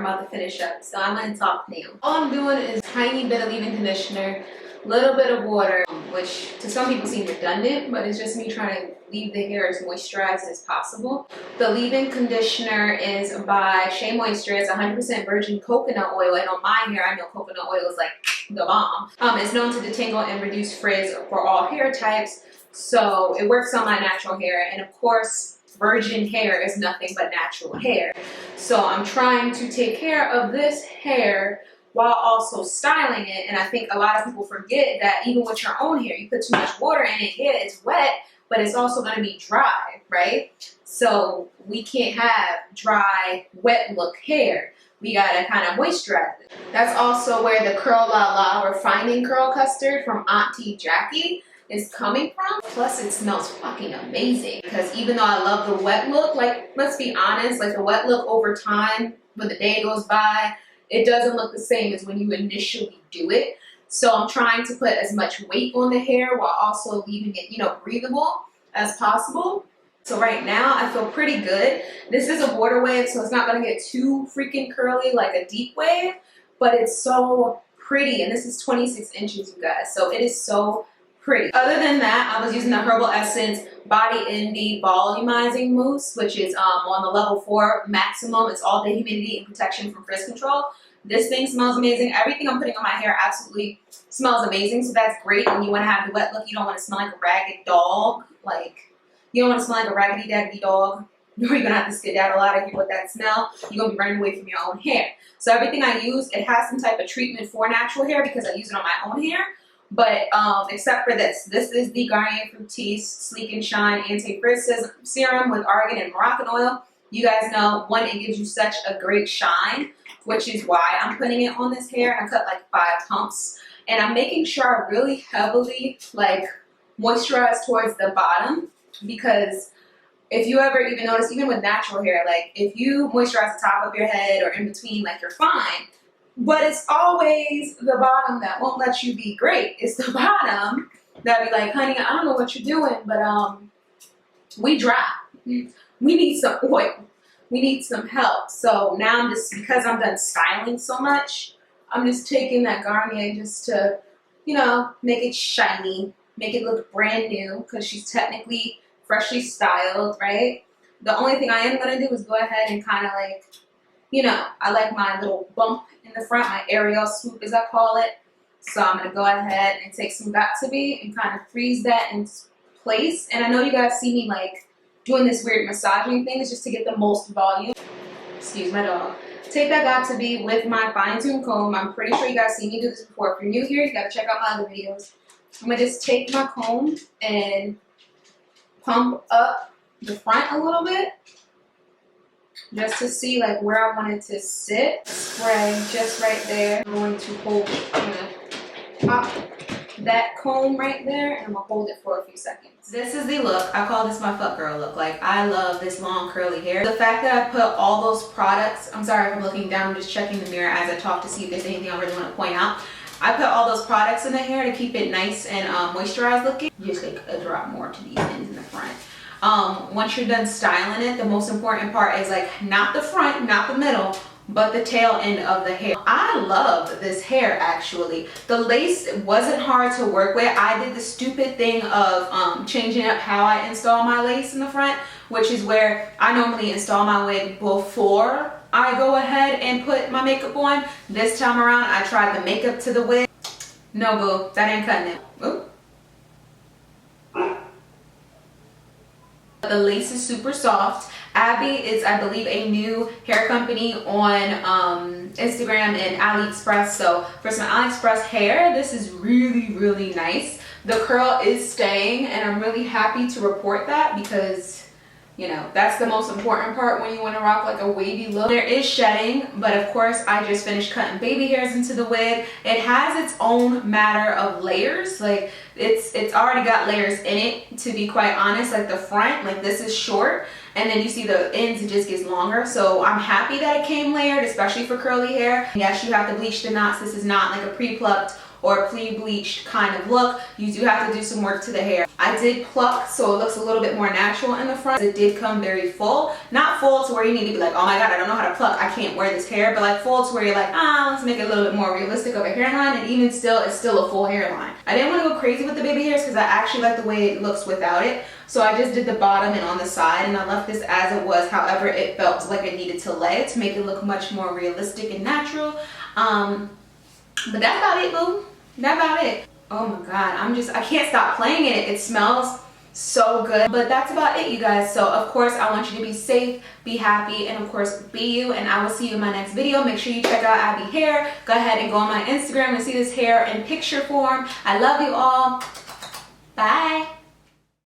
about to finish up, so I'm gonna talk now. All I'm doing is a tiny bit of leave-in conditioner, little bit of water, which to some people seems redundant, but it's just me trying to leave the hair as moisturized as possible. The leave-in conditioner is by Shea Moisture. It's 100% virgin coconut oil, and on my hair, I know coconut oil is like the bomb. It's known to detangle and reduce frizz for all hair types, so it works on my natural hair, and of course, virgin hair is nothing but natural hair. So I'm trying to take care of this hair while also styling it. And I think a lot of people forget that even with your own hair, you put too much water in it, yeah, it's wet, but it's also going to be dry, right? So we can't have dry, wet look hair. We gotta kind of moisturize it. That's also where the Curl La La Refining Curl Custard from Auntie Jackie is coming from. Plus it smells fucking amazing, because even though I love the wet look, like, let's be honest, like the wet look over time, when the day goes by, it doesn't look the same as when you initially do it. So I'm trying to put as much weight on the hair while also leaving it, you know, breathable as possible. So right now I feel pretty good. This is a water wave, so it's not gonna get too freaking curly like a deep wave, but it's so pretty. And this is 26 inches, you guys. So it is so pretty. Other than that, I was using the Herbal Essence Body Indie Volumizing Mousse, which is on the level 4 maximum. It's all day humidity and protection from frizz control. This thing smells amazing. Everything I'm putting on my hair absolutely smells amazing. So that's great when you want to have the wet look. You don't want to smell like a ragged dog. Like, you don't want to smell like a raggedy daggedy dog. You're going to have to skedaddle out of here with that smell. You're going to be running away from your own hair. So everything I use, it has some type of treatment for natural hair because I use it on my own hair. But except for this is the Garnier Fructis Sleek and Shine Anti-Frizz Serum with argan and Moroccan oil. You guys know, one, it gives you such a great shine, which is why I'm putting it on this hair. I cut like 5 humps, and I'm making sure I really heavily like moisturize towards the bottom, because if you ever even notice, even with natural hair, like if you moisturize the top of your head or in between, like you're fine. But it's always the bottom that won't let you be great. It's the bottom that be like, honey, I don't know what you're doing, but we dry. We need some oil. We need some help. So now I'm just, because I'm done styling so much, I'm just taking that Garnier just to, you know, make it shiny, make it look brand new, because she's technically freshly styled, right? The only thing I am going to do is go ahead and kind of like, you know, I like my little bump in the front, my aerial swoop as I call it. So I'm going to go ahead and take some Got2b and kind of freeze that in place. And I know you guys see me like doing this weird massaging thing. It's just to get the most volume. Excuse my dog. Take that Got2b with my fine-tuned comb. I'm pretty sure you guys see me do this before. If you're new here, you got to check out my other videos. I'm going to just take my comb and pump up the front a little bit, just to see like where I want it to sit. Spray just right there. I'm going to hold, I'm going to pop that comb right there, and I'm going to hold it for a few seconds. This is the look. I call this my fuck girl look. Like, I love this long curly hair. The fact that I put all those products, I'm sorry if I'm looking down, I'm just checking the mirror as I talk to see if there's anything I really want to point out. I put all those products in the hair to keep it nice and moisturized looking. Just like a drop more to these ends in the front. Once you're done styling it, the most important part is like not the front, not the middle, but the tail end of the hair. I love this hair actually. The lace wasn't hard to work with. I did the stupid thing of changing up how I install my lace in the front, which is where I normally install my wig before I go ahead and put my makeup on. This time around, I tried the makeup to the wig. No boo, that ain't cutting it. Ooh. The lace is super soft. Abby is, I believe, a new hair company on Instagram and AliExpress. So for some AliExpress hair, this is really, really nice. The curl is staying, and I'm really happy to report that, because you know, that's the most important part when you want to rock like a wavy look. There is shedding, but of course I just finished cutting baby hairs into the wig. It has its own matter of layers. Like it's already got layers in it, to be quite honest. Like the front, like this is short, and then you see the ends, it just gets longer. So I'm happy that it came layered, especially for curly hair. Yes, you have to bleach the knots. This is not like a pre-plucked or pre-bleached kind of look, you do have to do some work to the hair. I did pluck so it looks a little bit more natural in the front. It did come very full. Not full to where you need to be like, oh my god, I don't know how to pluck, I can't wear this hair, but like full to where you're like, let's make it a little bit more realistic of a hairline, and even still, it's still a full hairline. I didn't want to go crazy with the baby hairs because I actually like the way it looks without it. So I just did the bottom and on the side, and I left this as it was. However, it felt like it needed to lay to make it look much more realistic and natural. But that's about it, boo. That's about it. Oh my god, I can't stop playing in it. It smells so good. But that's about it, you guys. So of course I want you to be safe, be happy, and of course be you, and I will see you in my next video. Make sure you check out AbbyHair. Go ahead and go on my Instagram and see this hair in picture form. I love you all. Bye.